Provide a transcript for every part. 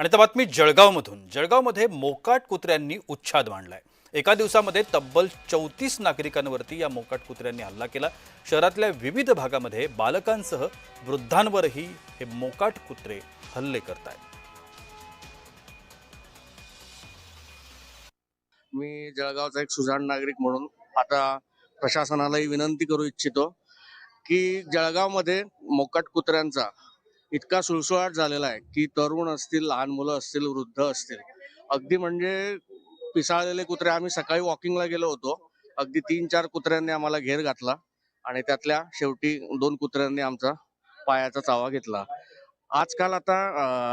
आणि आता बातमी जळगावमधून. जळगावमध्ये मोकाट कुत्र्यांनी उच्छाद मांडलाय. एका दिवसामध्ये तब्बल 34 नागरिकांवरती या मोकाट कुत्र्यांनी हल्ला केला. शहरातल्या विविध भागामध्ये बालकांसह वृद्धांवरही हे मोकाट कुत्रे हल्ले करतायत. मी जळगावचा एक सुजाण नागरिक म्हणून आता प्रशासनालाही विनंती करू इच्छितो की जळगावमध्ये मोकाट कुत्र्यांचा इतका सुळसुळाट झालेला आहे की तरुण असतील, लहान मुलं असतील, वृद्ध असतील, अगदी म्हणजे पिसाळलेले कुत्रे. आम्ही सकाळी वॉकिंगला गेलो होतो, अगदी 3-4 कुत्र्यांनी आम्हाला घेर घातला आणि त्यातल्या शेवटी 2 कुत्र्यांनी आमचा पायाचा चावा घेतला. आजकाल आता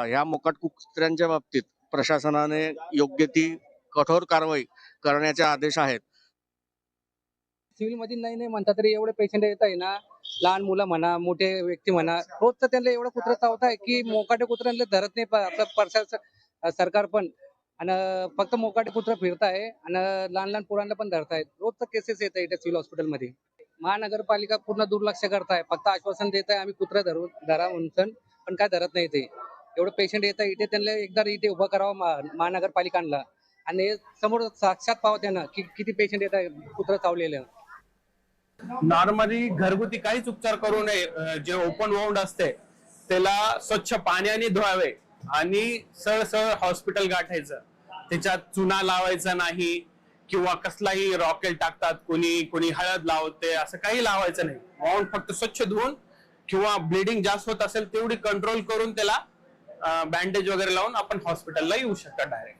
ह्या मोकाट कुत्र्यांच्या बाबतीत प्रशासनाने योग्य ती कठोर कारवाई करण्याचे आदेश आहेत. सिव्हिल मध्ये नाही म्हणता तरी एवढे पेशंट येत आहे ना, लहान मुलं म्हणा, मोठे व्यक्ती म्हणा, रोज तर त्यांना एवढं कुत्रं चावत आहे की मोकाटे कुत्र्यांना धरत नाही. आपलं प्रशासन सरकार पण आणि फक्त मोकाटे कुत्रं फिरत आहे आणि लहान लहान पोरांना पण धरतायत. रोज तर केसेस येत आहे इथे सिव्हिल हॉस्पिटलमध्ये. महानगरपालिका पूर्ण दुर्लक्ष करत आहे, फक्त आश्वासन देत आहे आम्ही कुत्रं धरा म्हणून, पण काय धरत नाही. ते एवढं पेशंट येत आहे इथे, त्यांना एकदा इथे उभं करावं महानगरपालिकांना आणि समोर साक्षात पाहावं त्यांना की किती पेशंट येत आहे कुत्रं चावलेलं. नॉर्मली घरगुती काहीच उपचार करू नये. जे ओपन वाउंड असते त्याला स्वच्छ पाण्याने धुवावे आणि सरळ हॉस्पिटल गाठायचं. त्याच्यात चुना लावायचा नाही किंवा कसलाही रॉकेल टाकतात, कोणी हळद लावते, असं काही लावायचं नाही. वाउंड फक्त स्वच्छ धुवून किंवा ब्लिडिंग जास्त होत असेल तेवढी कंट्रोल करून त्याला बँडेज वगैरे लावून आपण हॉस्पिटलला येऊ शकता डायरेक्ट.